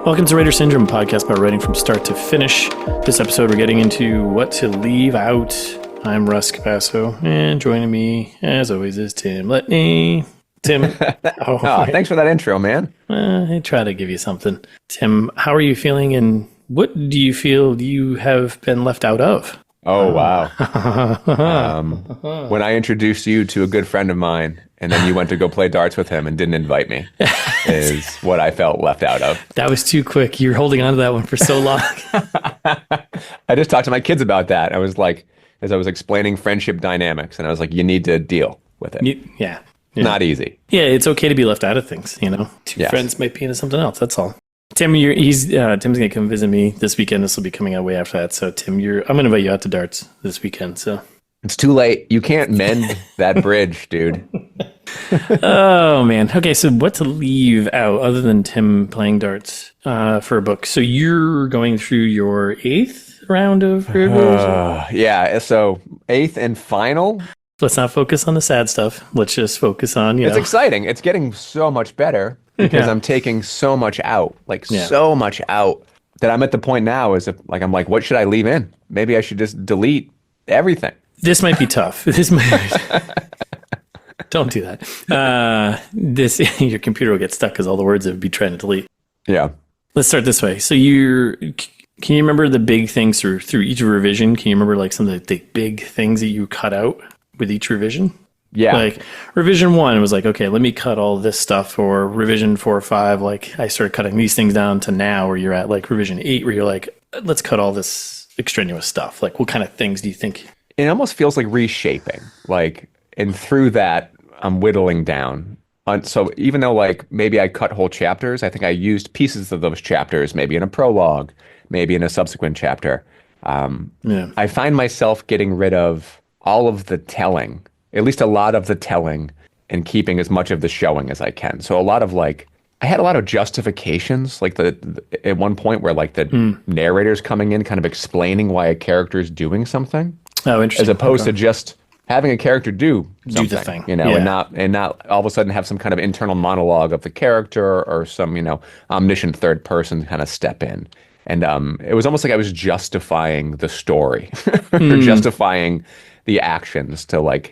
Welcome to Writer Syndrome, a podcast about writing from start to finish. This episode, we're getting into what to leave out. I'm Russ Capasso, and joining me, as always, is Tim Letney. Tim. Thanks for that intro, man. I try to give you something. Tim, how are you feeling, and what do you feel you have been left out of? Oh, wow. When I introduced you to a good friend of mine, and then you went to go play darts with him and didn't invite me, is what I felt left out of. That was too quick. You're holding on to that one for so long. I just talked to my kids about that. I was like, as I was explaining friendship dynamics, and I was like, you need to deal with it. Yeah. Not easy. Yeah, it's okay to be left out of things, you know. Two friends might be into something else, that's all. Tim, Tim's going to come visit me this weekend. This will be coming out way after that. So, Tim, I'm going to invite you out to darts this weekend. So it's too late. You can't mend that bridge, dude. Oh, man. Okay, so what to leave out other than Tim playing darts for a book? So you're going through your 8th round of verbose? Yeah, so 8th and final. Let's not focus on the sad stuff. Let's just focus on, It's exciting. It's getting so much better because I'm taking so much out, so much out that I'm at the point now I'm like, what should I leave in? Maybe I should just delete everything. This might be tough. Don't do that. Your computer will get stuck because all the words it would be trying to delete. Yeah. Let's start this way. So can you remember the big things through each revision? Can you remember like some of the big things that you cut out with each revision? Yeah. Like revision 1 was like, okay, let me cut all this stuff. Or revision 4 or 5, like I started cutting these things down to now where you're at like revision 8 where you're like, let's cut all this extraneous stuff. Like what kind of things do you think? It almost feels like reshaping. And through that, I'm whittling down. So even though like maybe I cut whole chapters, I think I used pieces of those chapters, maybe in a prologue, maybe in a subsequent chapter. I find myself getting rid of all of the telling, at least a lot of the telling, and keeping as much of the showing as I can. So I had a lot of justifications, at one point where the narrator's coming in kind of explaining why a character is doing something. Oh, interesting. As opposed to just having a character do something, the thing, and not all of a sudden have some kind of internal monologue of the character or some, omniscient third person kind of step in. And it was almost like I was justifying the story or justifying the actions to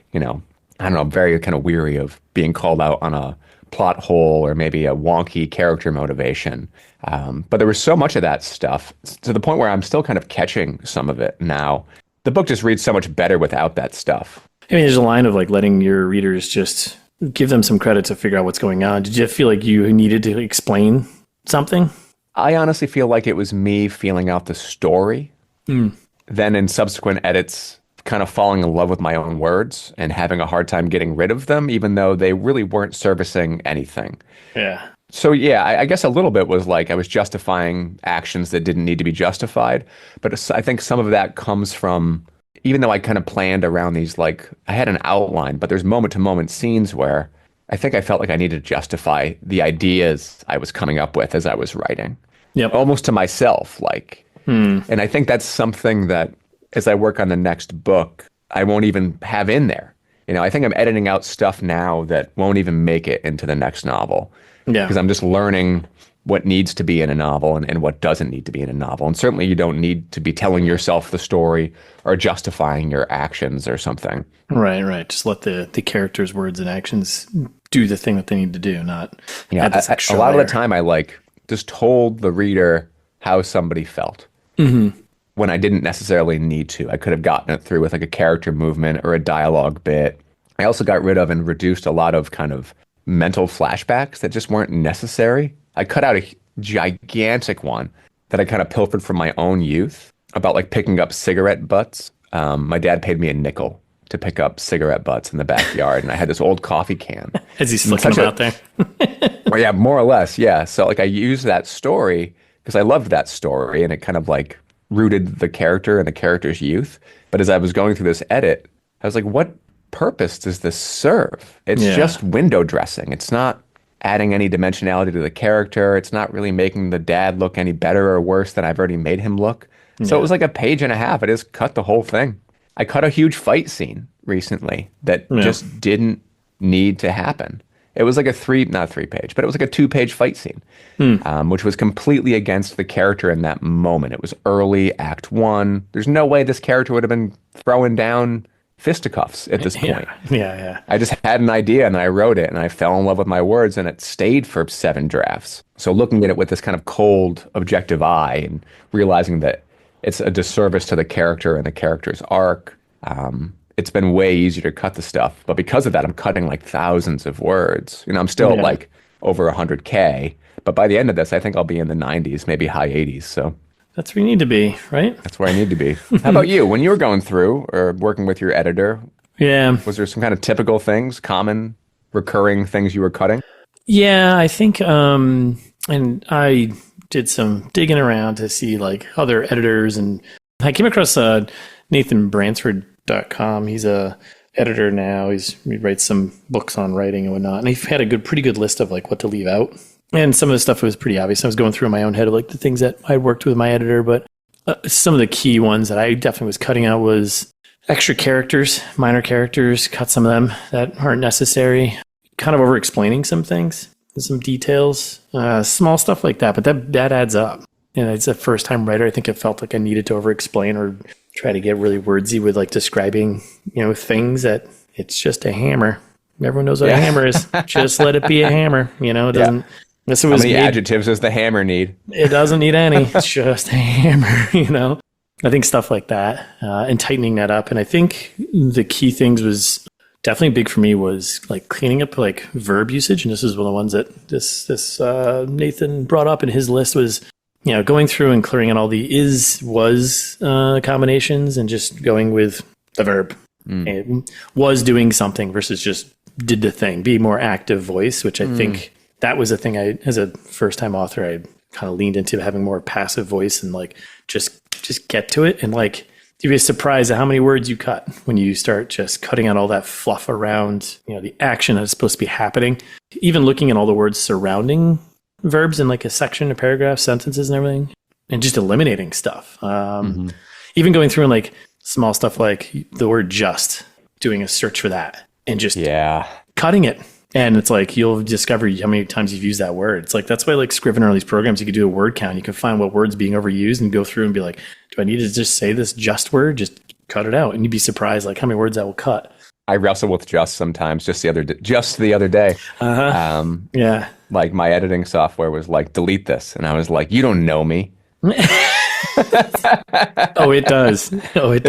I'm very kind of weary of being called out on a plot hole or maybe a wonky character motivation. But there was so much of that stuff to the point where I'm still kind of catching some of it now. The book just reads so much better without that stuff. I mean, there's a line of letting your readers just give them some credit to figure out what's going on. Did you feel like you needed to explain something? I honestly feel like it was me feeling out the story. Then in subsequent edits, kind of falling in love with my own words and having a hard time getting rid of them, even though they really weren't servicing anything. Yeah. So I guess a little bit was I was justifying actions that didn't need to be justified. But I think some of that comes from, even though I kind of planned around these, I had an outline, but there's moment-to-moment scenes where I think I felt like I needed to justify the ideas I was coming up with as I was writing. Yep. Almost to myself, And I think that's something that, as I work on the next book, I won't even have in there. I think I'm editing out stuff now that won't even make it into the next novel. Yeah. Because I'm just learning what needs to be in a novel and what doesn't need to be in a novel. And certainly you don't need to be telling yourself the story or justifying your actions or something. Right. Just let the characters' words and actions do the thing that they need to do, not add this extra a lot layer. of the time I just told the reader how somebody felt. When I didn't necessarily need to. I could have gotten it through with a character movement or a dialogue bit. I also got rid of and reduced a lot of kind of mental flashbacks that just weren't necessary. I cut out a gigantic one that I kind of pilfered from my own youth about picking up cigarette butts. My dad paid me a nickel to pick up cigarette butts in the backyard, and I had this old coffee can. As he's flicking them out there. Well, yeah, more or less, yeah. So I used that story because I loved that story, and it kind of rooted the character and the character's youth. But as I was going through this edit, I was like, what purpose does this serve? It's just window dressing. It's not adding any dimensionality to the character. It's not really making the dad look any better or worse than I've already made him look. So it was a page and a half. I just cut the whole thing. I cut a huge fight scene recently that just didn't need to happen. It was like not 3 page, but it was like a 2 page fight scene, which was completely against the character in that moment. It was early act one. There's no way this character would have been throwing down fisticuffs at this point. Yeah. I just had an idea and I wrote it and I fell in love with my words and it stayed for 7 drafts. So looking at it with this kind of cold, objective eye and realizing that it's a disservice to the character and the character's arc, it's been way easier to cut the stuff. But because of that, I'm cutting like thousands of words. You know, I'm still like over 100K. But by the end of this, I think I'll be in the 90s, maybe high 80s. So that's where you need to be, right? that's where I need to be. How about you? When you were going through or working with your editor, was there some kind of typical things, common, recurring things you were cutting? Yeah, I think, and I did some digging around to see like other editors, and I came across NathanBransford.com. He's a editor now. He writes some books on writing and whatnot, and he had a pretty good list of like what to leave out. And some of the stuff was pretty obvious. I was going through in my own head of like the things that I worked with my editor, but some of the key ones that I definitely was cutting out was extra characters, minor characters, cut some of them that aren't necessary, kind of over explaining some things, some details, small stuff like that, but that adds up. And as a first time writer, I think it felt like I needed to over explain or try to get really wordsy with like describing, things that it's just a hammer. Everyone knows what a hammer is. Just let it be a hammer. It doesn't. How many adjectives does the hammer need? It doesn't need any. It's just a hammer, I think stuff like that and tightening that up. And I think the key things was definitely big for me was like cleaning up like verb usage. And this is one of the ones that this Nathan brought up in his list was, going through and clearing out all the is, was combinations and just going with the verb. And was doing something versus just did the thing. Be more active voice, which I think that was a thing as a first time author, I kind of leaned into having more passive voice and like just get to it. And like, you'd be surprised at how many words you cut when you start just cutting out all that fluff around, the action that's supposed to be happening. Even looking at all the words surrounding verbs in like a section, a paragraph, sentences and everything, and just eliminating stuff. Even going through and like small stuff like the word just, doing a search for that and just cutting it. And it's like, you'll discover how many times you've used that word. It's like, that's why like Scrivener or these programs, you could do a word count. You can find what word's being overused and go through and be like, do I need to just say this just word? Just cut it out. And you'd be surprised like how many words that will cut. I wrestle with just sometimes, just the other day. Like my editing software was like, delete this. And I was like, you don't know me. Oh, it does. It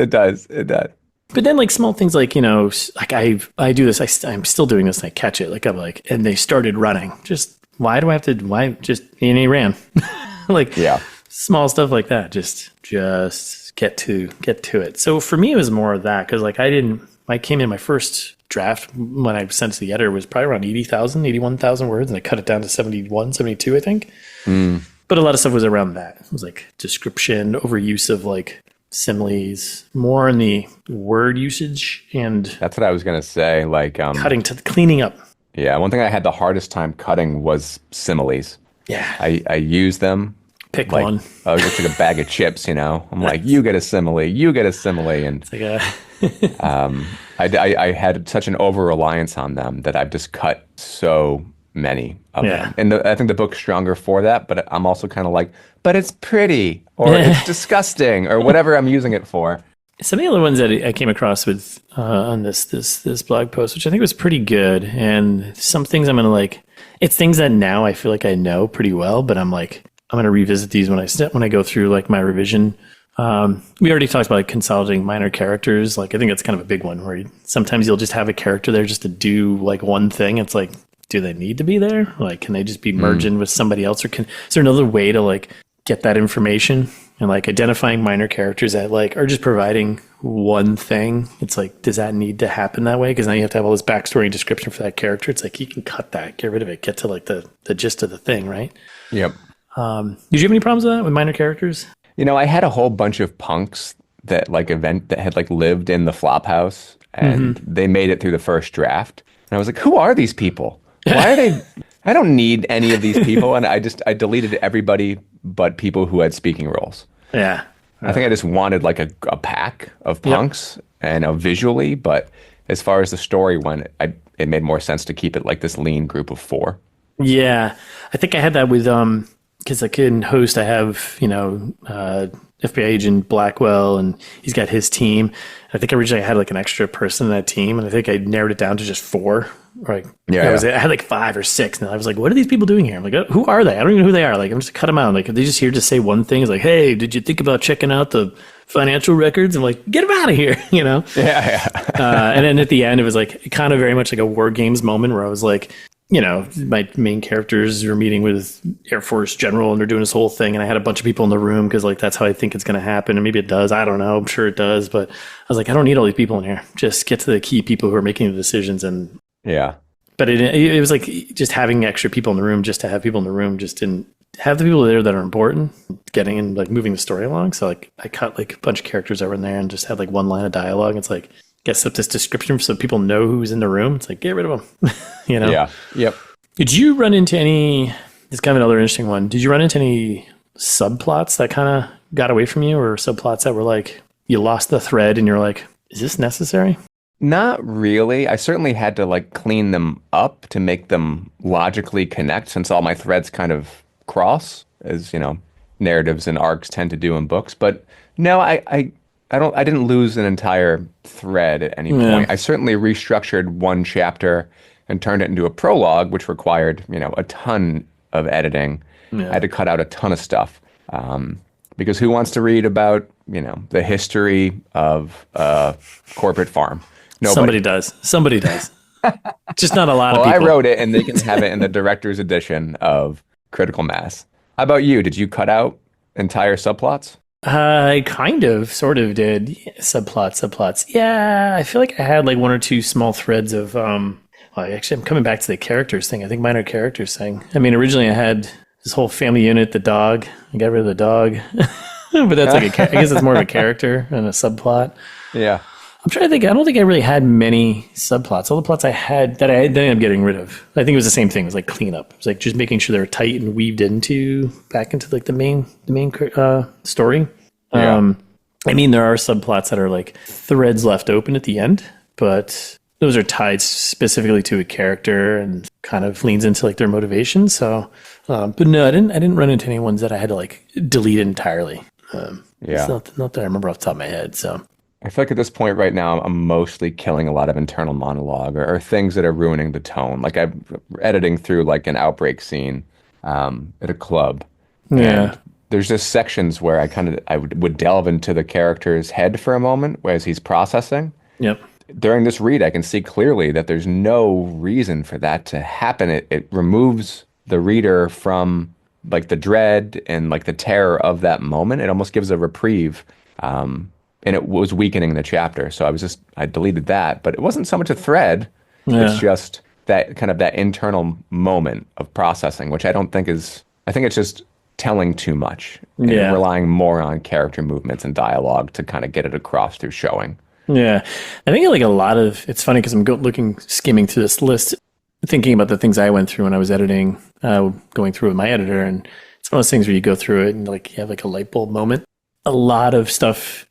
does. But then like small things like, like I do this, I'm still doing this and I catch it. Like I'm like, and they started running. Just why just, and he ran. Small stuff like that. Just get to it. So for me, it was more of that. Cause like I came in my first draft when I sent to the editor was probably around 81,000 words. And I cut it down to 71, 72, I think. But a lot of stuff was around that. It was like description, overuse of like similes, more in the word usage, and that's what I was gonna say. Like cleaning up. Yeah, one thing I had the hardest time cutting was similes. Yeah, I use them. Pick like, one. It's like a bag of chips. I'm like, you get a simile, and it's like I had such an over reliance on them that I've just cut so many of them. And I think the book's stronger for that, but I'm also kind of like, but it's pretty, or it's disgusting, or whatever I'm using it for. Some of the other ones that I came across with on this blog post, which I think was pretty good, and some things I'm going to like, it's things that now I feel like I know pretty well, but I'm like, I'm going to revisit these when I go through like my revision. We already talked about like consolidating minor characters. Like I think that's kind of a big one where sometimes you'll just have a character there just to do like one thing. It's like, do they need to be there? Like, can they just be merged in with somebody else, or is there another way to like get that information? And like identifying minor characters that like are just providing one thing. It's like, does that need to happen that way? Because now you have to have all this backstory and description for that character. It's like, you can cut that, get rid of it, get to like the gist of the thing, right? Yep. Did you have any problems with that, with minor characters? I had a whole bunch of punks that had like lived in the Flophouse, and they made it through the first draft. And I was like, who are these people? Why are they? I don't need any of these people. And I deleted everybody but people who had speaking roles. Yeah. I think I just wanted like a pack of punks and visually, but as far as the story went, it made more sense to keep it like this lean group of four. Yeah, I think I had that with because like in Host, I have FBI agent Blackwell, and he's got his team. I think originally I had like an extra person in that team, and I think I narrowed it down to just four. Right? Yeah, I had like 5 or 6, and I was like, "What are these people doing here?" I'm like, "Who are they? I don't even know who they are." Like, I'm just cut them out. Like, are they just here to say one thing? It's like, "Hey, did you think about checking out the financial records?" I'm like, "Get them out of here," you know? Yeah. And then at the end, it was like kind of very much like a War Games moment where I was like, my main characters are meeting with Air Force General, and they're doing this whole thing, and I had a bunch of people in the room because like that's how I think it's going to happen, and maybe it does. I don't know. I'm sure it does, but I was like, I don't need all these people in here. Just get to the key people who are making the decisions. And yeah. But it was like just having extra people in the room just to have people in the room just didn't have the people there that are important getting in, like moving the story along. So like I cut like a bunch of characters that were in there and just had like one line of dialogue. It's like, guess up this description so people know who's in the room. It's like, get rid of them. Yeah. Yep. Did you run into any, it's kind of another interesting one. Did you run into any subplots that kind of got away from you, or subplots that were like, you lost the thread and you're like, is this necessary? Not really. I certainly had to like clean them up to make them logically connect, since all my threads kind of cross, as narratives and arcs tend to do in books. But no, I didn't lose an entire thread at any point. I certainly restructured one chapter and turned it into a prologue, which required, a ton of editing. I had to cut out a ton of stuff. Because who wants to read about, the history of a corporate farm? Nobody. Somebody does. Just not a lot of people. Well, I wrote it, and they can have it in the director's edition of Critical Mass. How about you? Did you cut out entire subplots? I sort of did. Subplots. Yeah, I feel like I had like one or two small threads of, actually, I'm coming back to the characters thing. I think minor characters thing. I mean, originally I had this whole family unit, the dog. I got rid of the dog. But that's like I guess it's more of a character and a subplot. Yeah. I'm trying to think. I don't think I really had many subplots. All the plots I had that I ended up getting rid of. I think it was the same thing. It was like cleanup. It was like just making sure they were tight and weaved back into like the main story. Yeah. I mean, there are subplots that are like threads left open at the end, but those are tied specifically to a character and kind of leans into like their motivation. So, but no, I didn't run into any ones that I had to like delete entirely. It's not that I remember off the top of my head. So. I feel like at this point right now, I'm mostly killing a lot of internal monologue or things that are ruining the tone. Like I'm editing through like an outbreak scene at a club. Yeah. And there's just sections where I would delve into the character's head for a moment as he's processing. Yep. During this read, I can see clearly that there's no reason for that to happen. It removes the reader from like the dread and like the terror of that moment. It almost gives a reprieve. And it was weakening the chapter. So I deleted that, but it wasn't so much a thread. Yeah. It's just that kind of that internal moment of processing, which I think it's just telling too much and relying more on character movements and dialogue to kind of get it across through showing. Yeah. I think like it's funny because I'm skimming through this list, thinking about the things I went through when I was editing, going through with my editor. And it's one of those things where you go through it and like you have like a light bulb moment. A lot of stuff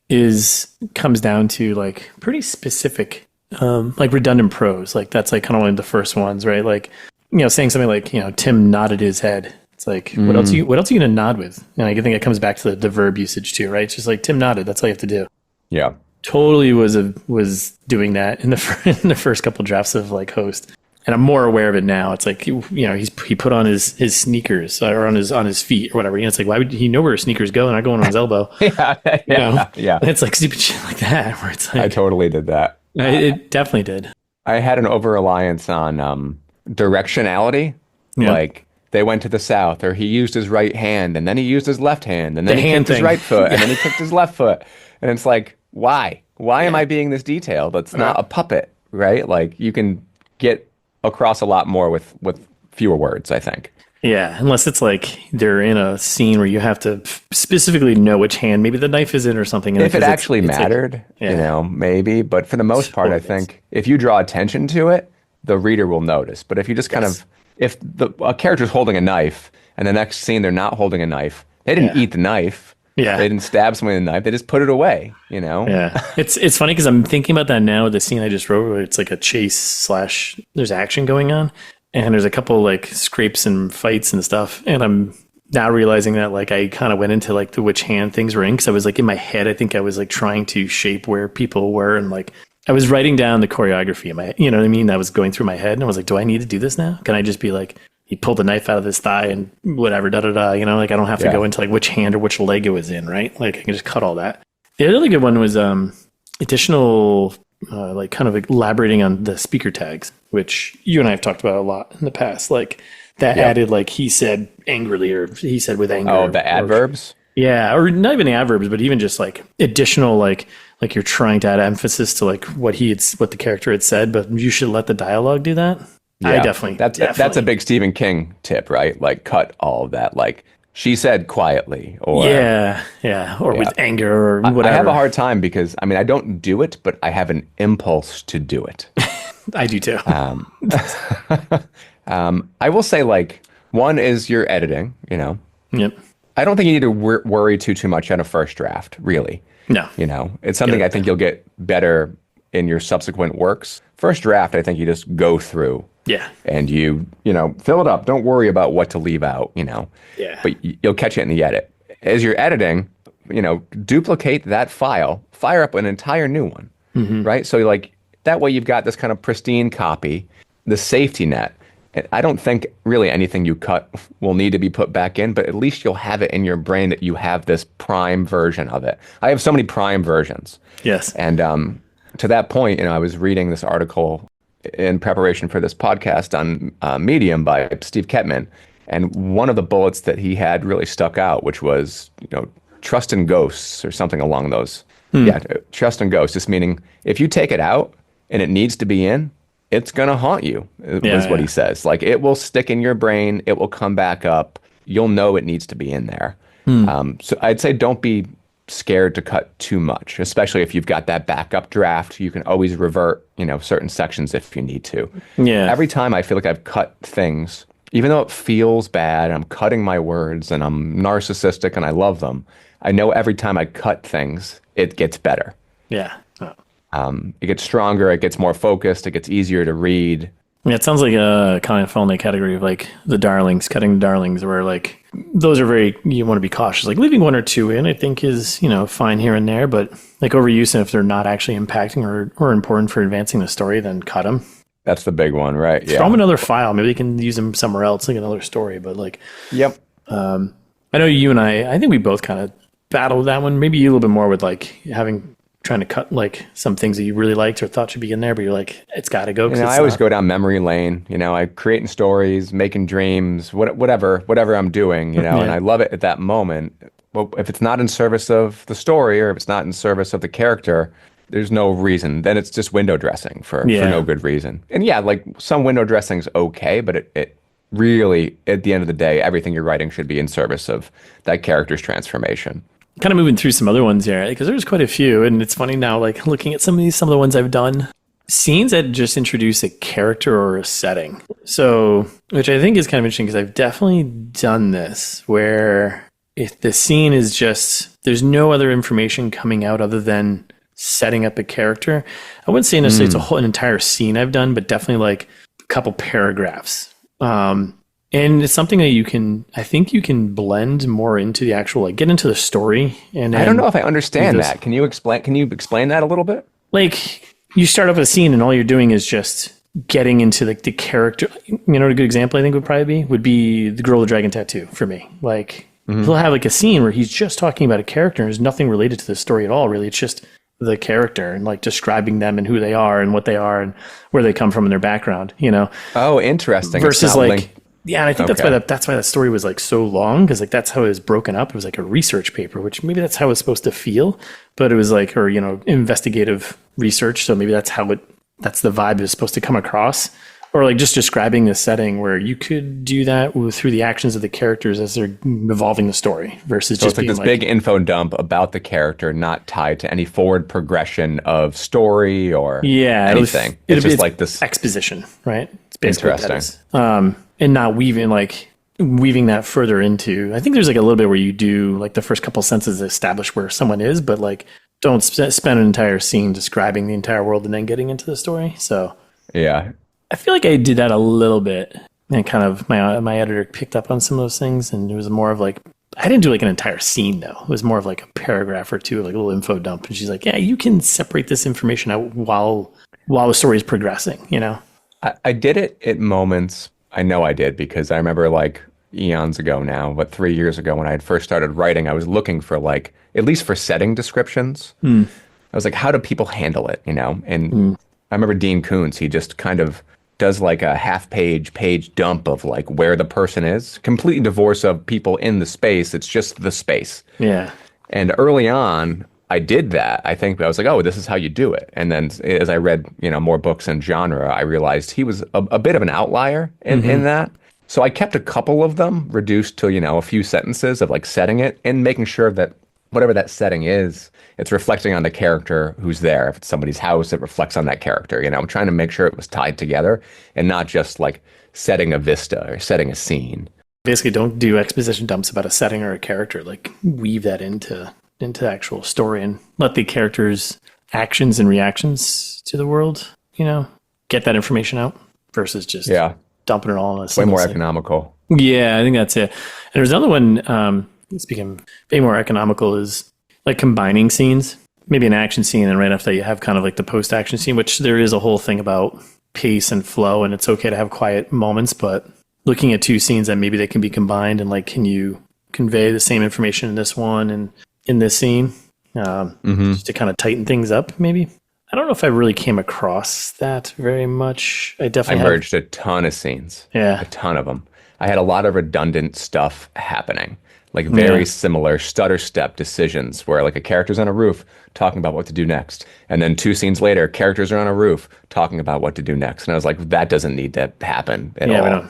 comes down to like pretty specific, like redundant prose. Like that's like kind of one of the first ones, right? Like, saying something like, Tim nodded his head. It's like, what else are you gonna nod with? And I think it comes back to the verb usage too, right? It's just like Tim nodded. That's all you have to do. Yeah. Totally was doing that in the first couple drafts of like Host. And I'm more aware of it now. It's like, he put on his sneakers or on his feet or whatever. It's like, why would he know where his sneakers go and not going on his elbow? Yeah. And it's like stupid shit like that where it's like. I totally did that. It definitely did. I had an over-reliance on directionality. Yeah. Like they went to the south, or he used his right hand and then he used his left hand and then he kicked his right foot and then he kicked his left foot. And it's like, why? Why am I being this detailed? That's not a puppet, right? Like you can get across a lot more with fewer words, I think. Yeah, unless it's like they're in a scene where you have to specifically know which hand maybe the knife is in or something. If it actually mattered, maybe. But for the most part, I think if you draw attention to it, the reader will notice. But if you just kind of, if a character's holding a knife and the next scene they're not holding a knife, they didn't eat the knife. Yeah. They didn't stab someone with a knife. They just put it away, you know? Yeah. It's funny because I'm thinking about that now, the scene I just wrote where it's like a chase slash there's action going on. And there's a couple like scrapes and fights and stuff. And I'm now realizing that like I kind of went into like the which hand things were in, because I was like in my head, I think I was like trying to shape where people were, and like I was writing down the choreography in my, you know what I mean? That was going through my head, and I was like, do I need to do this now? Can I just be like, he pulled the knife out of his thigh and whatever, da da da, you know, like I don't have to go into like which hand or which leg it was in, right? Like I can just cut all that. The really good one was additional like kind of elaborating on the speaker tags, which you and I have talked about a lot in the past. Like that added like he said angrily, or he said with anger. Oh, the adverbs? Or not even the adverbs, but even just like additional like you're trying to add emphasis to like what the character had said, but you should let the dialogue do that. Yeah, I definitely. That's a big Stephen King tip, right? Like cut all of that. Like she said quietly, or with anger or whatever. I have a hard time because I mean I don't do it, but I have an impulse to do it. I do too. I will say like one is your editing. You know. Yep. I don't think you need to worry too much on a first draft, really. No. You know, it's something I think you'll get better in your subsequent works. First draft, I think you just go through. Yeah. And you know, fill it up. Don't worry about what to leave out, you know. Yeah. But you'll catch it in the edit. As you're editing, you know, duplicate that file, fire up an entire new one, right? So like that way you've got this kind of pristine copy, the safety net. I don't think really anything you cut will need to be put back in, but at least you'll have it in your brain that you have this prime version of it. I have so many prime versions. Yes. And to that point, you know, I was reading this article in preparation for this podcast on Medium by Steve Ketman, and one of the bullets that he had really stuck out, which was, you know, trust in ghosts or something along those. Yeah, trust in ghosts, just meaning if you take it out and it needs to be in, it's going to haunt you, is what he says. Like, it will stick in your brain. It will come back up. You'll know it needs to be in there. So I'd say don't be scared to cut too much, especially if you've got that backup draft. You can always revert, you know, certain sections if you need to. Yeah. Every time I feel like I've cut things, even though it feels bad, I'm cutting my words and I'm narcissistic and I love them, I know every time I cut things, it gets better. Yeah. It gets stronger, it gets more focused, it gets easier to read. Yeah, it sounds like a kind of fall in the category of like the darlings, cutting the darlings, where like those are very, you want to be cautious. Like leaving one or two in, I think is, you know, fine here and there, but like overuse, and if they're not actually impacting or important for advancing the story, then cut them. That's the big one, right? Yeah. Throw them another file. Maybe they can use them somewhere else, like another story. But like, Yep. I know you and I think we both kind of battled that one. Maybe you a little bit more with like trying to cut like some things that you really liked or thought should be in there, but you're like, it's got to go. You know, I always go down memory lane. You know, I creating stories, making dreams, whatever I'm doing. You know, and I love it at that moment. Well, if it's not in service of the story or if it's not in service of the character, there's no reason. Then it's just window dressing for no good reason. And yeah, like some window dressing's okay, but it really, at the end of the day, everything you're writing should be in service of that character's transformation. Kind of moving through some other ones here, because there's quite a few, and it's funny now, like looking at some of the ones I've done, scenes that just introduce a character or a setting. So, which I think is kind of interesting, because I've definitely done this, where if the scene is just, there's no other information coming out other than setting up a character. I wouldn't say necessarily it's an entire scene I've done, but definitely like a couple paragraphs. And it's something that I think you can blend more into the actual, like get into the story. And I don't know if I understand that. Can you explain that a little bit? Like you start off with a scene and all you're doing is just getting into like the character. You know, a good example I think would be the Girl with the Dragon Tattoo for me. Like he'll have like a scene where he's just talking about a character and there's nothing related to the story at all, really. It's just the character and like describing them and who they are and what they are and where they come from in their background, you know? Oh, interesting. Versus like, yeah, and I think that's why that story was like so long, because like that's how it was broken up. It was like a research paper, which maybe that's how it's supposed to feel, but it was like, or you know, investigative research. So maybe that's the vibe is supposed to come across, or like just describing the setting where you could do that through the actions of the characters as they're evolving the story. Versus so just it's like this big info dump about the character, not tied to any forward progression of story or anything. It's just like this exposition, right? It's basically what that is. And not weaving like weaving that further into, I think there's like a little bit where you do like the first couple sentences establish where someone is, but like don't spend an entire scene describing the entire world and then getting into the story. So Yeah. I feel like I did that a little bit, and kind of my editor picked up on some of those things, and it was more of like, I didn't do like an entire scene though. It was more of like a paragraph or two, like a little info dump. And she's like, yeah, you can separate this information out while the story is progressing, you know? I did it at moments. I know I did because I remember like eons ago now, but 3 years ago when I had first started writing, I was looking for like, at least for setting descriptions. I was like, how do people handle it, you know? And I remember Dean Koontz, he just kind of does like a page dump of like where the person is, completely divorced of people in the space. It's just the space. Yeah. And early on, I did that. I think I was like, oh, this is how you do it. And then as I read, more books in genre, I realized he was a bit of an outlier in that. So I kept a couple of them reduced to, a few sentences of like setting it and making sure that whatever that setting is, it's reflecting on the character who's there. If it's somebody's house, it reflects on that character. I'm trying to make sure it was tied together and not just like setting a vista or setting a scene. Basically, don't do exposition dumps about a setting or a character. Like weave that into the actual story and let the characters' actions and reactions to the world, get that information out versus just dumping it all in a way more scene. Economical. Yeah, I think that's it. And there's another one, speaking of way more economical, is like combining scenes, maybe an action scene, and right after that you have kind of like the post-action scene, which there is a whole thing about pace and flow, and it's okay to have quiet moments, but looking at two scenes that maybe they can be combined, and like, can you convey the same information in this one and in this scene, just to kind of tighten things up, maybe? I don't know if I really came across that very much. I merged a ton of scenes. Yeah. A ton of them. I had a lot of redundant stuff happening, like very similar stutter step decisions where like a character's on a roof talking about what to do next. And then 2 scenes later, characters are on a roof talking about what to do next. And I was like, that doesn't need to happen at all.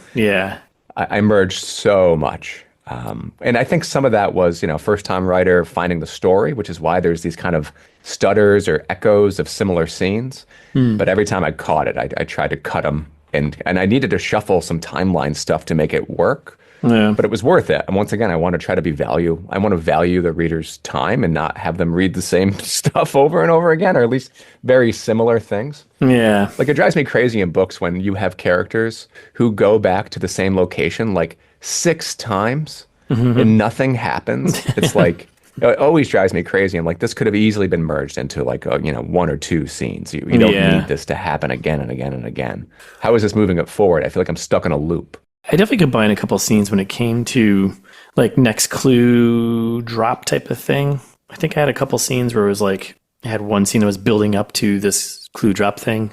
I merged so much. And I think some of that was, first time writer finding the story, which is why there's these kind of stutters or echoes of similar scenes. But every time I caught it, I tried to cut them. And I needed to shuffle some timeline stuff to make it work. Yeah. But it was worth it. And once again, I want to try to I want to value the reader's time and not have them read the same stuff over and over again, or at least very similar things. Yeah. Like it drives me crazy in books when you have characters who go back to the same location like 6 times and nothing happens. It's like, it always drives me crazy. I'm like, this could have easily been merged into like, 1 or 2 scenes. You don't need this to happen again and again and again. How is this moving it forward? I feel like I'm stuck in a loop. I definitely combined a couple of scenes when it came to like next clue drop type of thing. I think I had a couple scenes where it was like, I had one scene that was building up to this clue drop thing,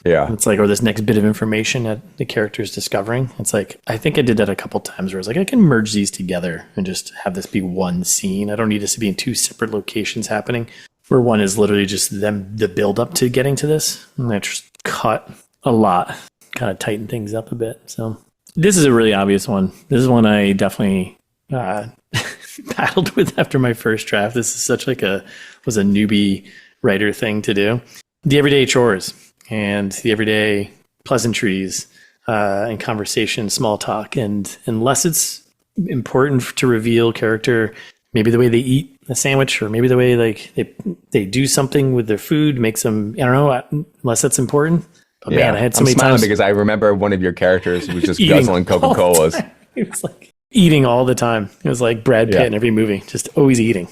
Yeah. It's like, or this next bit of information that the character is discovering. It's like, I think I did that a couple times where I was like, I can merge these together and just have this be one scene. I don't need this to be in 2 separate locations happening, where one is literally just the build up to getting to this. And I just cut a lot, kind of tighten things up a bit. So this is a really obvious one. This is one I definitely battled with after my first draft. This is such like was a newbie writer thing to do. The everyday chores and the everyday pleasantries and conversation, small talk. And unless it's important to reveal character, maybe the way they eat a sandwich, or maybe the way like they do something with their food makes them, I don't know, unless that's important. But man, I had so many times because I remember one of your characters who was just guzzling Coca-Colas. He was like eating all the time. It was like Brad Pitt in every movie, just always eating.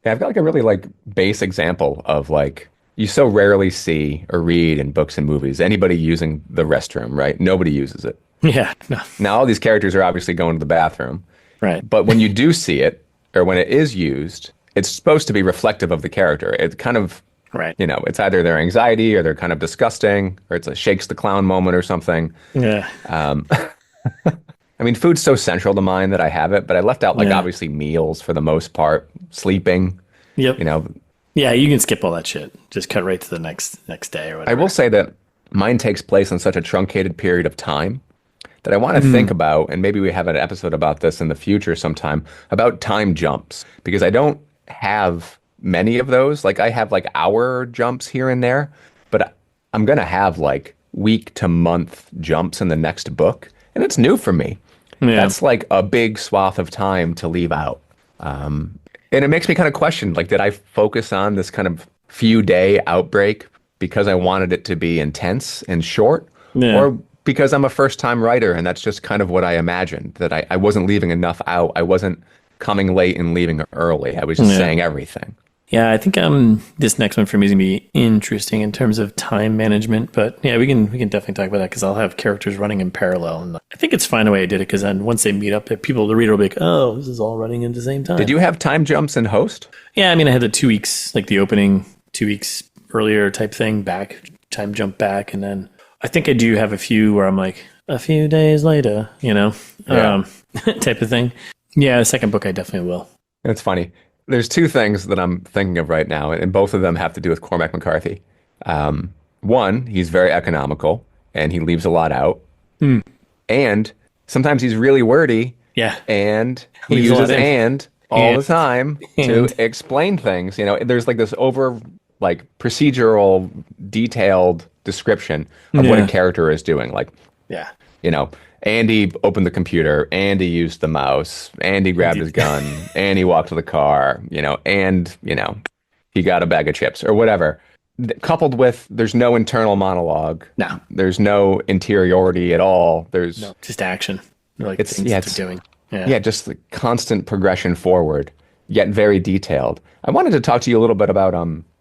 I've got like a really like base example of like, you so rarely see or read in books and movies anybody using the restroom, right? Nobody uses it. Yeah. No. Now all these characters are obviously going to the bathroom. Right. But when you do see it, or when it is used, it's supposed to be reflective of the character. It kind of, it's either their anxiety or they're kind of disgusting, or it's a shakes the clown moment or something. Yeah. I mean, food's so central to mine that I have it, but I left out like obviously meals for the most part, sleeping. Yep. Yeah, you can skip all that shit. Just cut right to the next day or whatever. I will say that mine takes place in such a truncated period of time that I want to think about, and maybe we have an episode about this in the future sometime, about time jumps, because I don't have many of those. Like I have like hour jumps here and there, but I'm going to have like week to month jumps in the next book, and it's new for me. Yeah. That's like a big swath of time to leave out. And it makes me kind of question, like, did I focus on this kind of few day outbreak because I wanted it to be intense and short? Yeah. Or because I'm a first time writer and that's just kind of what I imagined, that I wasn't leaving enough out. I wasn't coming late and leaving early. I was just saying everything. Yeah, I think this next one for me is gonna be interesting in terms of time management. But yeah, we can definitely talk about that because I'll have characters running in parallel, and I think it's fine the way I did it because then once they meet up, the reader will be like, oh, this is all running at the same time. Did you have time jumps in Host? Yeah, I mean, I had the 2 weeks, like the opening 2 weeks earlier type thing, time jump back, and then I think I do have a few where I'm like a few days later, type of thing. Yeah, the second book I definitely will. It's funny. There's two things that I'm thinking of right now, and both of them have to do with Cormac McCarthy. One, he's very economical, and he leaves a lot out. And sometimes he's really wordy, and he uses "and" all the time to explain things. There's like this procedural, detailed description of what a character is doing. Like, Andy opened the computer, Andy used the mouse, Andy grabbed his gun, Andy walked to the car, and he got a bag of chips or whatever. Coupled with there's no internal monologue. No. There's no interiority at all. There's just action. Like things that they're doing. Yeah, just the constant progression forward, yet very detailed. I wanted to talk to you a little bit about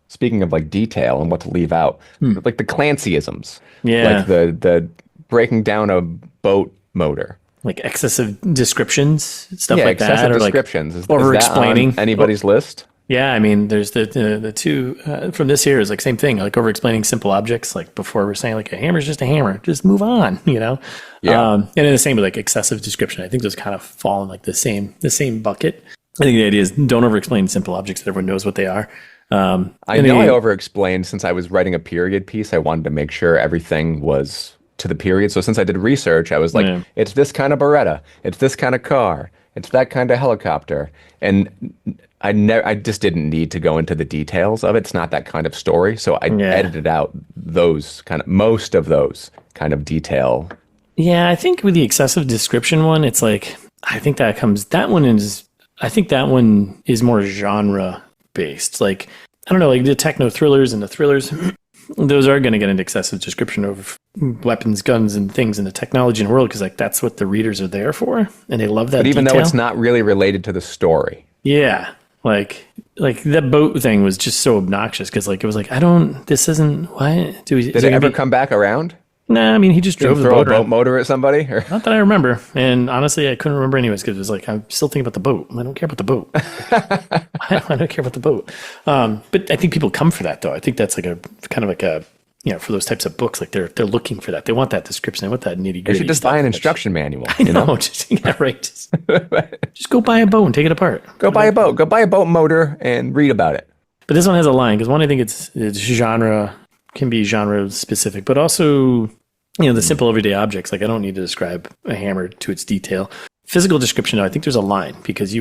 speaking of like detail and what to leave out, like the Clancyisms. Yeah. Like the breaking down a boat motor. Like excessive descriptions, stuff like that. Excessive or descriptions. Like over-explaining. Is that on anybody's list? Yeah, I mean, there's the two from this here is like same thing, like over-explaining simple objects. Like before we're saying like a hammer's just a hammer, just move on, Yeah. And then the same with like excessive description. I think those kind of fall in like the same bucket. I think the idea is don't over-explain simple objects that everyone knows what they are. I know I over-explained since I was writing a period piece. I wanted to make sure everything was to the period. So since I did research, I was like, it's this kind of Beretta, it's this kind of car, it's that kind of helicopter. And I just didn't need to go into the details of it. It's not that kind of story. So I edited out most of those kind of detail. Yeah, I think with the excessive description one, it's like, I think that one is more genre based. Like, I don't know, like the techno thrillers and the thrillers, those are going to get into excessive description of weapons, guns, and things in the technology in the world because like that's what the readers are there for, and they love that. But even detail. though it's not really related to the story, like that boat thing was just so obnoxious because like it was like this isn't why do we? Did it ever come back around? Nah, I mean he just drove the throw boat a boat motor at somebody. Or? Not that I remember, and honestly, I couldn't remember anyways because it was like I'm still thinking about the boat. I don't care about the boat. I don't care about the boat. But I think people come for that though. I think that's like a kind of like a for those types of books, like they're looking for that. They want that description. They want that nitty gritty. You should just buy an instruction manual. I know. Just just go buy a boat and take it apart. Go buy a boat. Go buy a boat motor and read about it. But this one has a line because one, I think it's genre can be genre specific, but also the simple everyday objects. Like I don't need to describe a hammer to its detail. Physical description, though, I think there's a line because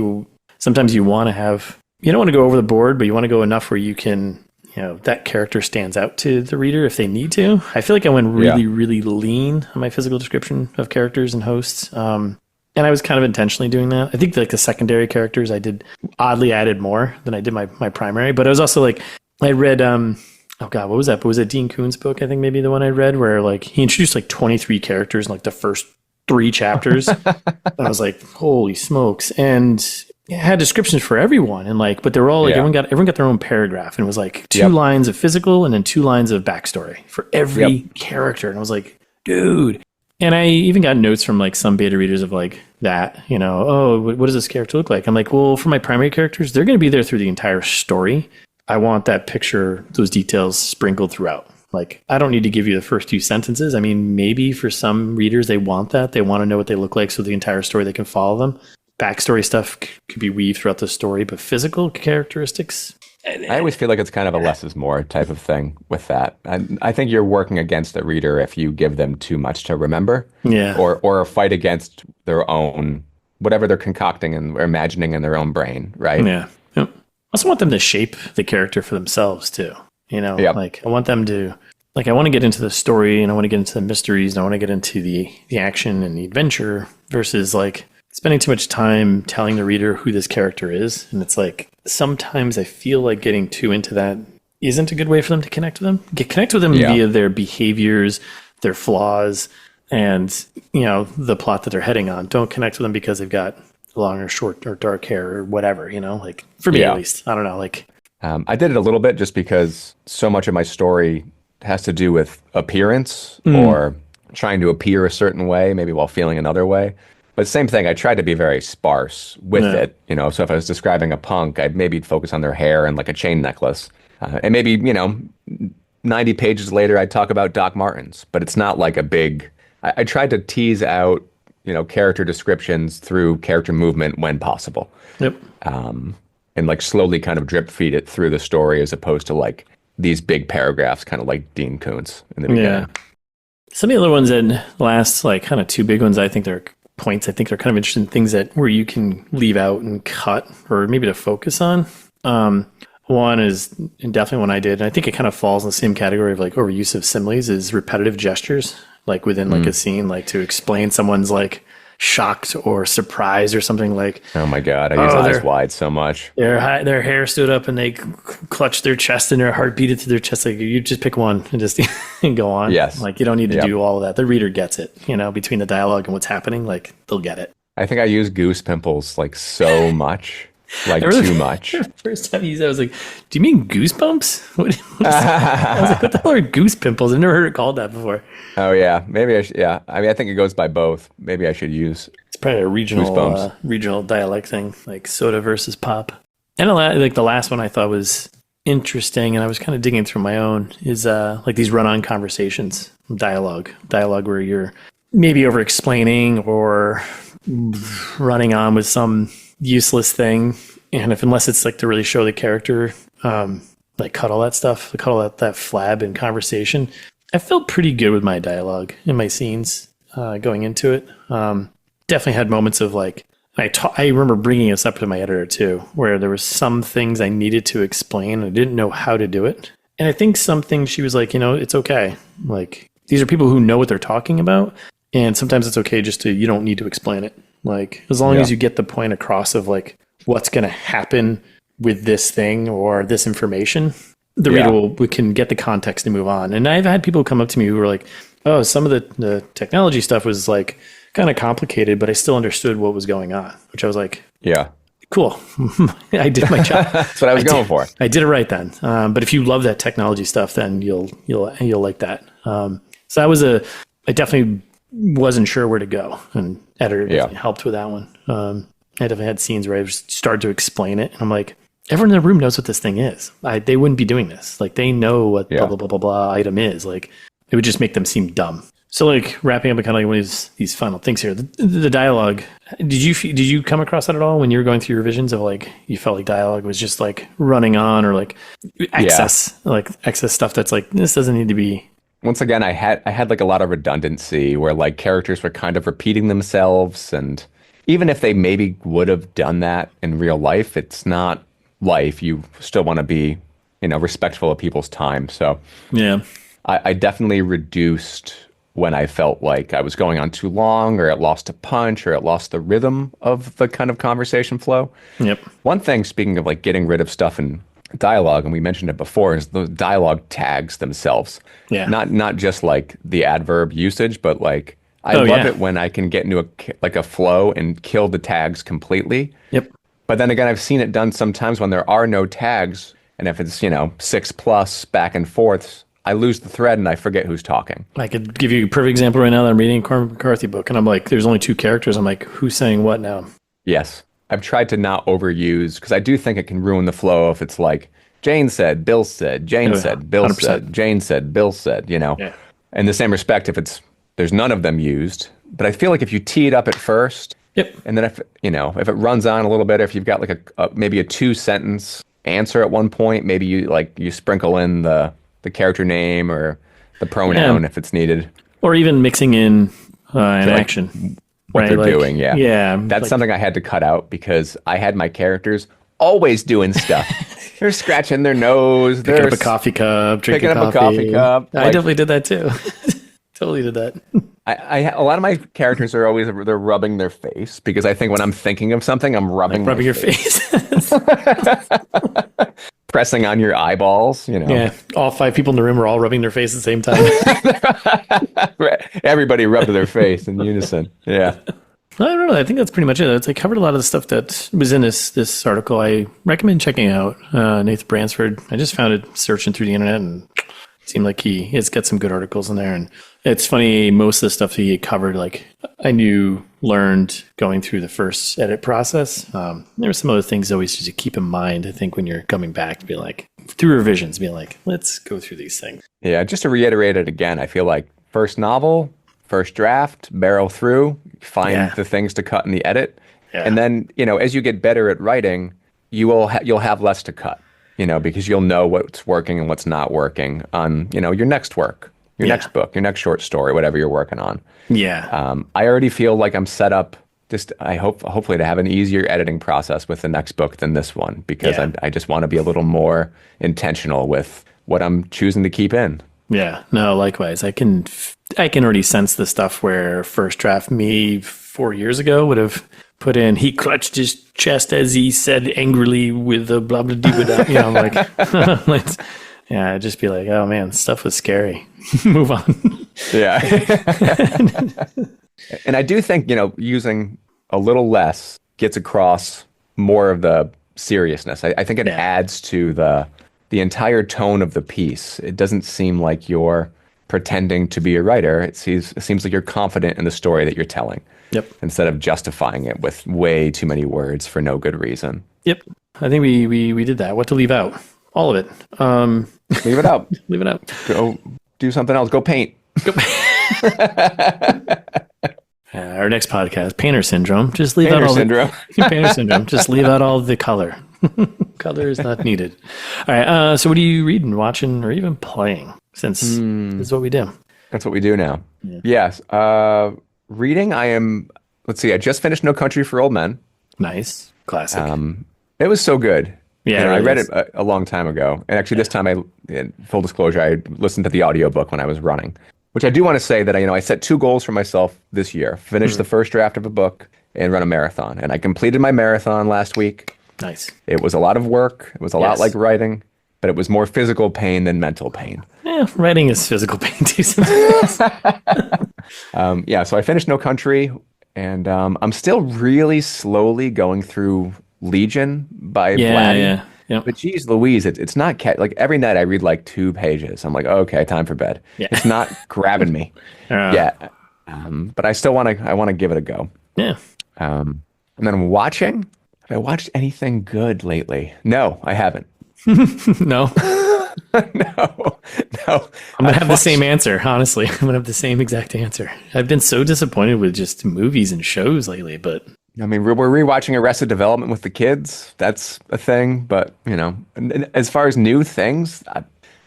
sometimes you want to have you don't want to go over the board, but you want to go enough where you can. That character stands out to the reader if they need to. I feel like I went really, really lean on my physical description of characters and hosts. And I was kind of intentionally doing that. I think like the secondary characters, I did oddly added more than I did my primary. But I was also like, I read, what was that? But was it Dean Koontz book? I think maybe the one I read where like he introduced like 23 characters in like the first 3 chapters. And I was like, holy smokes. And it had descriptions for everyone, and like, but they were all like everyone got their own paragraph, and it was like 2 lines of physical and then 2 lines of backstory for every character, and I was like, dude. And I even got notes from like some beta readers of like that, what does this character look like? I'm like, well, for my primary characters, they're going to be there through the entire story. I want that picture, those details sprinkled throughout. Like, I don't need to give you the first 2 sentences. I mean, maybe for some readers, they want that. They want to know what they look like so the entire story, they can follow them. Backstory stuff could be weaved throughout the story, but physical characteristics. I always feel like it's kind of a less is more type of thing with that. I think you're working against the reader if you give them too much to remember. Yeah. Or fight against their own, whatever they're concocting and imagining in their own brain, right? Yeah. Yep. I also want them to shape the character for themselves too. Like I want them to like I want to get into the story and I want to get into the mysteries and I want to get into the action and the adventure versus like spending too much time telling the reader who this character is. And it's like sometimes I feel like getting too into that isn't a good way for them to connect with them. Connect with them via their behaviors, their flaws, and the plot that they're heading on. Don't connect with them because they've got long or short or dark hair or whatever. Like for me at least, I don't know. Like I did it a little bit just because so much of my story has to do with appearance or trying to appear a certain way, maybe while feeling another way. But same thing, I tried to be very sparse with it. So if I was describing a punk, I'd maybe focus on their hair and like a chain necklace. And maybe, 90 pages later, I'd talk about Doc Martens. But it's not like a big... I tried to tease out, character descriptions through character movement when possible. Yep. And like slowly kind of drip feed it through the story as opposed to like these big paragraphs, kind of like Dean Koontz in the beginning. Yeah. Some of the other ones that last, like kind of two big ones, I think they're points. I think they're kind of interesting things that where you can leave out and cut or maybe to focus on. One is definitely one I did, and I think it kind of falls in the same category of like overuse of similes is repetitive gestures, like within like a scene, like to explain someone's like shocked or surprised or something like. Oh my God, I use eyes wide so much. Their hair stood up and they clutched their chest and their heart beat into their chest. Like you just pick one and just and go on. Yes. Like you don't need to do all of that. The reader gets it, between the dialogue and what's happening, like they'll get it. I think I use goose pimples like so much. Like too much. First time you used it, I was like, do you mean goosebumps? I was like, what the hell are goose pimples? I've never heard it called that before. Oh, yeah. Maybe I should. Yeah. I mean, I think it goes by both. Maybe I should use. It's probably a regional dialect thing, like soda versus pop. And like the last one I thought was interesting, and I was kind of digging through my own, is like these run-on conversations, dialogue where you're maybe over-explaining or running on with some useless thing, and unless it's like to really show the character, like cut all that stuff, cut all that flab in conversation. I felt pretty good with my dialogue in my scenes going into it. Definitely had moments of like I remember bringing this up to my editor too, where there were some things I needed to explain. I didn't know how to do it, and I think some things she was like, it's okay. Like these are people who know what they're talking about, and sometimes it's okay just to you don't need to explain it. Like, as long as you get the point across of, like, what's going to happen with this thing or this information, the reader can get the context and move on. And I've had people come up to me who were like, oh, some of the technology stuff was, like, kind of complicated, but I still understood what was going on, which I was like, yeah, cool. I did my job. That's what I was going for. I did it right then. But if you love that technology stuff, then you'll like that. So that was I definitely wasn't sure where to go, and editor helped with that one. I definitely had scenes where I started to explain it, and I'm like, everyone in the room knows what this thing is. They wouldn't be doing this. Like they know what blah blah blah blah blah item is. Like it would just make them seem dumb. So like wrapping up kind of like one of these final things here. The dialogue. Did you come across that at all when you were going through your revisions of like you felt like dialogue was just like running on or like excess stuff that's like this doesn't need to be. Once again, I had like a lot of redundancy where like characters were kind of repeating themselves, and even if they maybe would have done that in real life, it's not life. You still want to be, respectful of people's time. So yeah, I definitely reduced when I felt like I was going on too long, or it lost a punch, or it lost the rhythm of the kind of conversation flow. Yep. One thing, speaking of like getting rid of stuff and dialogue, and we mentioned it before, is the dialogue tags themselves. Yeah. Not just like the adverb usage, but like I love it when I can get into a flow and kill the tags completely. Yep. But then again, I've seen it done sometimes when there are no tags, and if it's 6+ back and forths, I lose the thread and I forget who's talking. I could give you a perfect example right now that I'm reading a Cormac McCarthy book, and I'm like, there's only 2 characters. I'm like, who's saying what now? Yes. I've tried to not overuse, because I do think it can ruin the flow if it's like, Jane said, Bill said, Jane said, Bill 100%. Said, Jane said, Bill said, Yeah. In the same respect, if there's none of them used. But I feel like if you tee it up at first, and then if it runs on a little bit, if you've got like maybe a 2-sentence answer at one point, maybe you sprinkle in the character name or the pronoun if it's needed. Or even mixing in an action. What they're doing, yeah. That's like, something I had to cut out because I had my characters always doing stuff. They're scratching their nose. Picking They're up a coffee cup, drinking picking up a coffee cup. I definitely did that too. Totally did that. A lot of my characters are always they're rubbing their face because I think when I'm thinking of something, I'm rubbing Rubbing your face. pressing on your eyeballs. Yeah, all 5 people in the room are all rubbing their face at the same time. Everybody rubbed their face in unison. Yeah. I don't know. I think that's pretty much it. I covered a lot of the stuff that was in this article. I recommend checking out Nathan Bransford. I just found it searching through the internet, and it seemed like he's got some good articles in there. And it's funny, most of the stuff he covered, like I learned going through the first edit process. There were some other things always to keep in mind. I think when you're coming back to be like through revisions, be like, let's go through these things. Yeah, just to reiterate it again, I feel like first novel, first draft, barrel through, find the things to cut in the edit. Yeah. And then, as you get better at writing, you'll have less to cut, because you'll know what's working and what's not working on, your next work, your next book, your next short story, whatever you're working on. Yeah. I already feel like I'm set up hopefully to have an easier editing process with the next book than this one, because I just want to be a little more intentional with what I'm choosing to keep in. Yeah, no, likewise. I can already sense the stuff where first draft me 4 years ago would have put in, he clutched his chest as he said angrily with a blah, blah, blah, blah. I'm like, I'd just be like, oh man, stuff was scary. Move on. Yeah. And I do think, using a little less gets across more of the seriousness. I think it adds to the entire tone of the piece. It doesn't seem like you're pretending to be a writer. It seems like you're confident in the story that you're telling. Yep. Instead of justifying it with way too many words for no good reason. Yep. I think we did that. What to leave out? All of it. Leave it out. Leave it out. Go do something else. Go paint. Our next podcast, Painter Syndrome. Just leave out all syndrome. Painter Syndrome. Just leave out all the color. Color is not needed. All right. So what are you reading, watching, or even playing? Since this is what we do. That's what we do now. Yeah. Yes. Reading, let's see, I just finished No Country for Old Men. Nice. Classic. It was so good. Yeah. I read it a long time ago. And actually this time full disclosure, I listened to the audiobook when I was running, which I do want to say that I set 2 goals for myself this year, finish the first draft of a book and run a marathon. And I completed my marathon last week. Nice. It was a lot of work. It was a lot like writing, but it was more physical pain than mental pain. Yeah, writing is physical pain too. So I finished No Country, and I'm still really slowly going through Legion by Blatty. Yeah. Yep. But geez Louise, it's not like every night I read like 2 pages. I'm like, okay, time for bed. Yeah. It's not grabbing me yet. But I still want to give it a go. Yeah. And then watching. Have I watched anything good lately? No, I haven't. No. No. I'm going to have the same answer, honestly. I'm going to have the same exact answer. I've been so disappointed with just movies and shows lately, but... I mean, we're rewatching Arrested Development with the kids. That's a thing, but, as far as new things,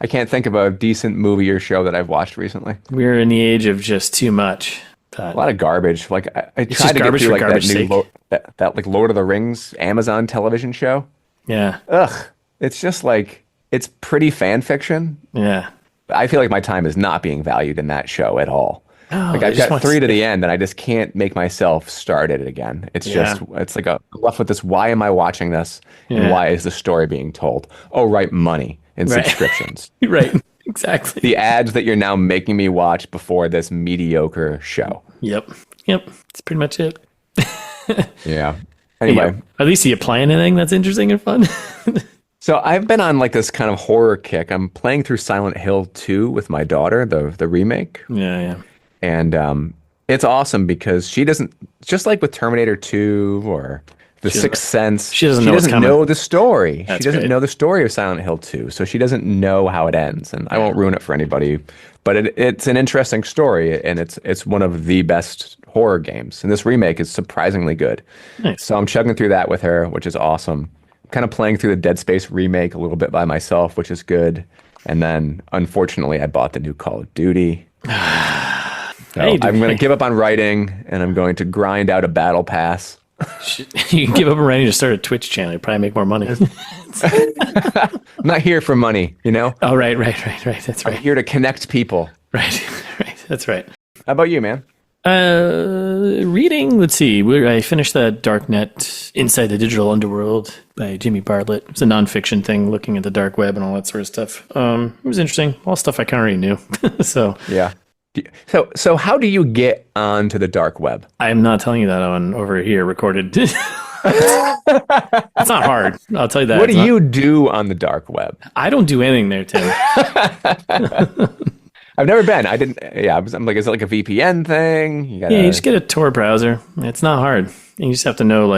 I can't think of a decent movie or show that I've watched recently. We're in the age of just too much. A lot of garbage. Like, I tried to get through like that new that like Lord of the Rings Amazon television show. Yeah. Ugh. It's just like, it's pretty fan fiction. Yeah. I feel like my time is not being valued in that show at all. Oh, like I've got 3 to the end and I just can't make myself start it again. It's just, it's like I'm left with this, why am I watching this? And why is the story being told? Oh, right, money and subscriptions. Right, exactly. The ads that you're now making me watch before this mediocre show. Yep. That's pretty much it. Yeah. Anyway. At least you playing anything that's interesting and fun? So I've been on like this kind of horror kick. I'm playing through Silent Hill 2 with my daughter, the remake. Yeah. And it's awesome because she doesn't, just like with Terminator 2 or The Sixth Sense, she doesn't know the story. That's she doesn't great. know the story of Silent Hill 2, so she doesn't know how it ends. And I won't ruin it for anybody, but it's an interesting story, and it's one of the best horror games. And this remake is surprisingly good. Nice. So I'm chugging through that with her, which is awesome. Kind of playing through the Dead Space remake a little bit by myself, which is good. And then, unfortunately, I bought the new Call of Duty. So I'm going to give up on writing, and I'm going to grind out a battle pass You can give up on writing to start a Twitch channel. You probably make more money. I'm not here for money, you know? Oh, right. That's I'm right. here to connect people. Right. That's right. How about you, man? Reading, let's see. I finished that Darknet Inside the Digital Underworld by Jimmy Bartlett. It's a nonfiction thing looking at the dark web and all that sort of stuff. It was interesting. All stuff I kind of already knew. So Yeah. So how do you get onto the dark web? I'm not telling you that on over here recorded. It's not hard. I'll tell you that. What do you do on the dark web? I don't do anything there, Tim. I've never been. I didn't. Yeah, I'm like, is it like a VPN thing? You just get a Tor browser. It's not hard. You just have to know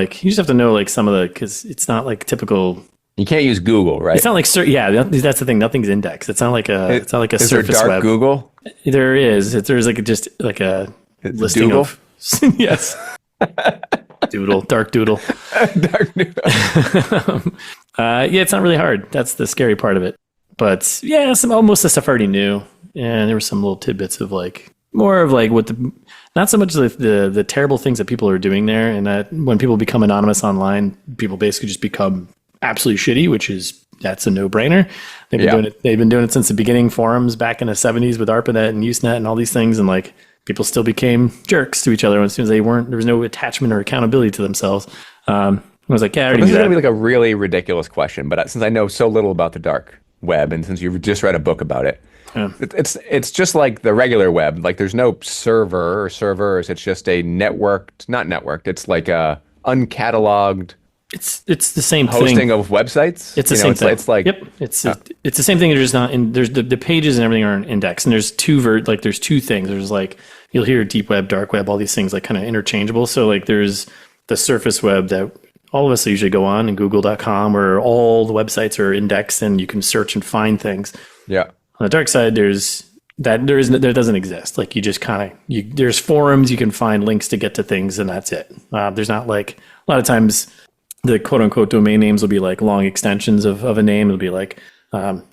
some of the, because it's not like typical. You can't use Google, right? It's not like that's the thing. Nothing's indexed. It's not like a Is surface there dark web. Google? There is. There's just a listing Doodle? of yes. Doodle, dark doodle. Dark Doodle. It's not really hard. That's the scary part of it. But yeah, most of the stuff I already knew, and there were some little tidbits of more of not so much the terrible things that people are doing there, and that when people become anonymous online, people basically just become absolutely shitty, that's a no-brainer. They've been doing it since the beginning. Forums back in the 70s with ARPANET and Usenet and all these things, and people still became jerks to each other as soon as there was no attachment or accountability to themselves. I was like, yeah, I already This knew is going that. to be a really ridiculous question, but since I know so little about the dark web, and since you just read a book about it, Yeah. it's just like the regular web. There's no server or servers. It's just a not networked. It's like a uncatalogued. It's the same Hosting thing. of websites. It's the same thing. It's like yep. It's the same thing. They're just not in. There's the pages and everything aren't indexed, and there's there's two things. There's you'll hear deep web, dark web, all these things kind of interchangeable. So there's the surface web that all of us usually go on, and Google.com, where all the websites are indexed and you can search and find things. Yeah. On the dark side, there doesn't exist. You just there's forums, you can find links to get to things, and that's it. There's not a lot of times the quote unquote domain names will be long extensions of a name. It'll be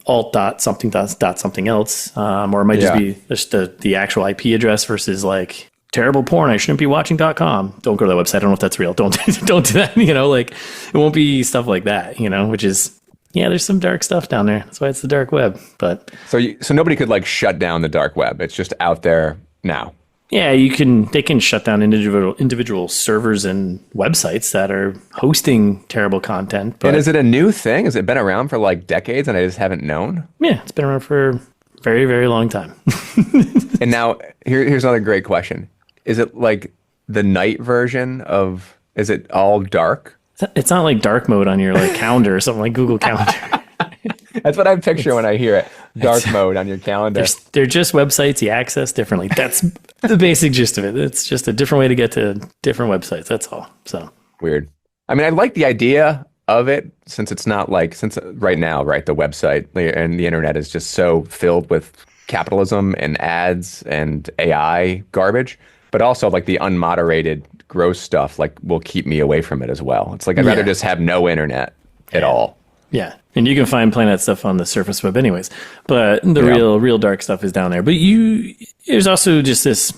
alt dot something dot something else. Or it might just be just the actual IP address versus terrible porn I shouldn't be watching.com. Don't go to that website. I don't know if that's real. Don't do that. It won't be stuff like that, which is, there's some dark stuff down there. That's why it's the dark web. But so nobody could shut down the dark web. It's just out there now. yeah, they can shut down individual servers and websites that are hosting terrible content. But And is it a new thing? Has it been around for decades and I just haven't known? yeah, it's been around for a very, very long time. And now here's another great question. Is it the night version of, is it all dark? It's not like dark mode on your calendar or something like Google Calendar. That's what I picture when I hear it. Dark mode on your calendar. They're just websites you access differently. That's the basic gist of it. It's just a different way to get to different websites. That's all. So Weird. I mean, I like the idea of it since it's not since right now, right, the website and the internet is just so filled with capitalism and ads and AI garbage, but also the unmoderated gross stuff will keep me away from it as well. It's I'd rather just have no internet at all. yeah, and you can find plenty of that stuff on the surface web, anyways. But the real dark stuff is down there. But there's also just this.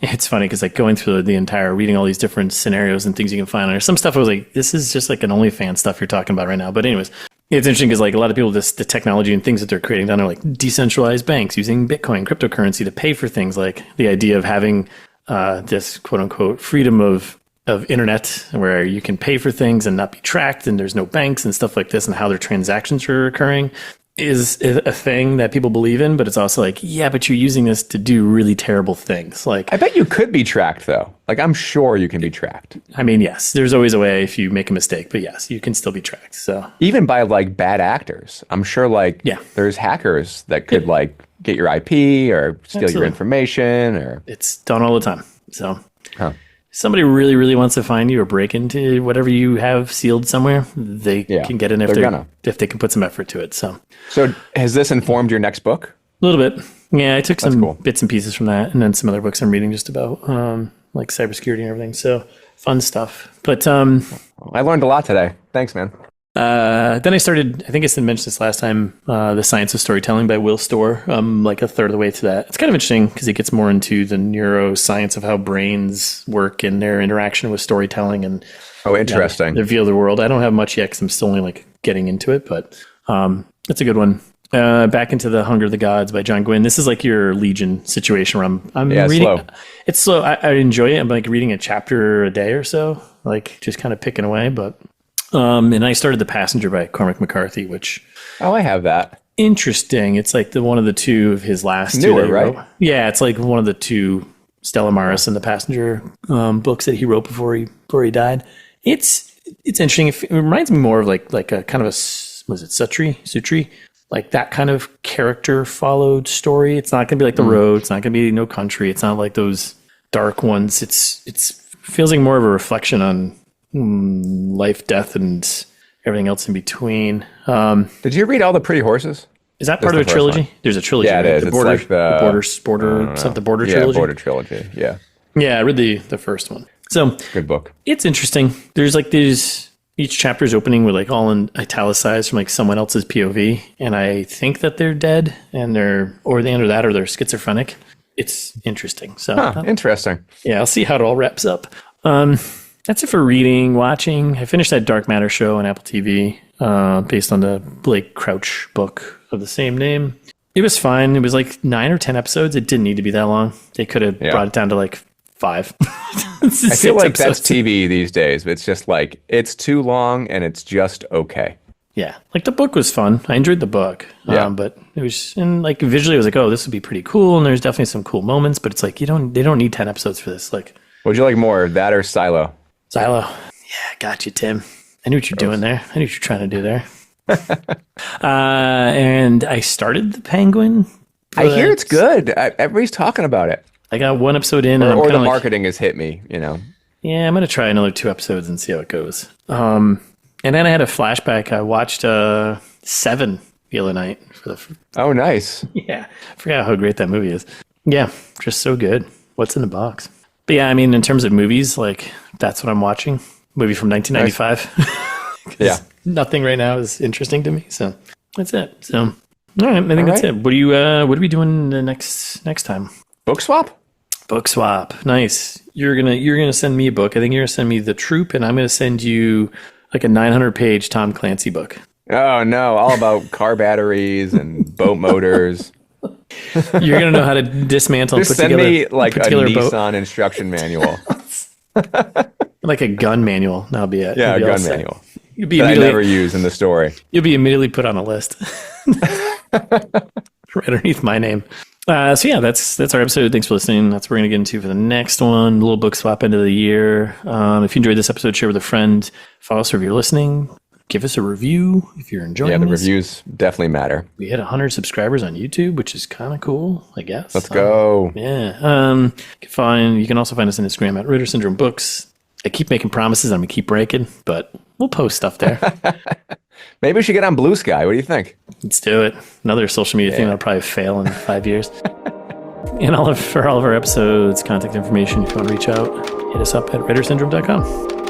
It's funny because going through the entire reading all these different scenarios and things you can find on there. Some stuff I was this is just an OnlyFans stuff you're talking about right now. But anyways, it's interesting because a lot of people, the technology and things that they're creating down there, decentralized banks using Bitcoin, cryptocurrency to pay for things, the idea of having this quote unquote freedom of internet where you can pay for things and not be tracked, and there's no banks and stuff like this, and how their transactions are occurring is a thing that people believe in. But it's also but you're using this to do really terrible things. I bet you could be tracked though. I'm sure you can be tracked. I mean, yes, there's always a way if you make a mistake, but yes, you can still be tracked. So Even by bad actors. I'm sure there's hackers that could get your IP or steal your information or it's done all the time. So somebody really, really wants to find you or break into whatever you have sealed somewhere, they can get in if they can put some effort to it. So has this informed your next book? a little bit. Yeah, I took some cool. bits and pieces from that, and then some other books I'm reading just about cybersecurity and everything. So fun stuff. But I learned a lot today. Thanks, man. Then I started, I think I mentioned this last time, The Science of Storytelling by Will Storr. Like a third of the way through that. It's kind of interesting because it gets more into the neuroscience of how brains work and their interaction with storytelling and interesting. Their view of the world. I don't have much yet because I'm still only like getting into it, but it's a good one. Back into the Hunger of the Gods by John Gwynne. This is like your Legion situation where I'm reading. Slow. It's slow. I enjoy it. I'm like reading a chapter a day or so, like just kind of picking away, but. And I started The Passenger by Cormac McCarthy, which... Oh, I have that. Interesting. It's like one of the two of his last newer, two that he right? wrote. Yeah, it's like one of the two Stella Maris and The Passenger books that he wrote before he died. It's interesting. It reminds me more of like a kind of a... Was it Sutri? Like that kind of character followed story. It's not going to be like The Road. It's not going to be No Country. It's not like those dark ones. It's feels like more of a reflection on... life, death, and everything else in between. Did you read All the Pretty Horses? Is that part of a trilogy? There's a trilogy. Yeah, it is. The Border, it's like the Border trilogy. Yeah, Border trilogy. Yeah. Yeah, I read the first one. So good book. It's interesting. There's each chapter is opening with like all in italicized from like someone else's POV, and I think that they're dead and they're schizophrenic. It's interesting. So interesting. Yeah, I'll see how it all wraps up. That's it for reading, watching. I finished that Dark Matter show on Apple TV based on the Blake Crouch book of the same name. It was fine. It was like 9 or 10 episodes. It didn't need to be that long. They could have brought it down to like 5. I feel like that's TV these days. It's just like, it's too long and it's just okay. Yeah. Like the book was fun. I enjoyed the book. But it was, and like visually I was like, oh, this would be pretty cool. And there's definitely some cool moments, but it's like, they don't need 10 episodes for this. Like, would you like more, that or Silo? Silo. Yeah, got you, Tim. I knew what you're doing there. I knew what you're trying to do there. And I started The Penguin. I hear it's good. Everybody's talking about it. I got one episode in. Or the marketing has hit me, Yeah, I'm going to try another 2 episodes and see how it goes. And then I had a flashback. I watched 7 the other night. Oh, nice. Yeah, I forgot how great that movie is. Yeah, just so good. What's in the box? But yeah, I mean, in terms of movies, like that's what I'm watching. Movie from 1995. Yeah. Nothing right now is interesting to me. So that's it. So, all right. I think that's it. What are we doing the next time? Book swap? Book swap. Nice. You're gonna send me a book. I think you're gonna send me The Troop, and I'm gonna send you like a 900-page Tom Clancy book. Oh no, all about car batteries and boat motors. You're going to know how to dismantle and Just put together. Send me like a Nissan boat. instruction manual. Like a gun manual. That'll be it. Yeah, a gun manual. You'll be that I never use in the story. You'll be immediately put on a list. Right underneath my name. So yeah, that's our episode. Thanks for listening. That's what we're going to get into for the next one. A little book swap end of the year. If you enjoyed this episode, share with a friend. Follow us if you're listening. Give us a review if you're enjoying the reviews definitely matter. We hit 100 subscribers on YouTube, which is kind of cool, I guess. Let's go. Yeah. You can also find us on Instagram at Ritter Syndrome Books. I keep making promises I'm going to keep breaking, but we'll post stuff there. Maybe we should get on Blue Sky. What do you think? Let's do it. Another social media thing that'll probably fail in 5 years. And for all of our episodes, contact information, if you want to reach out, hit us up at rittersyndrome.com.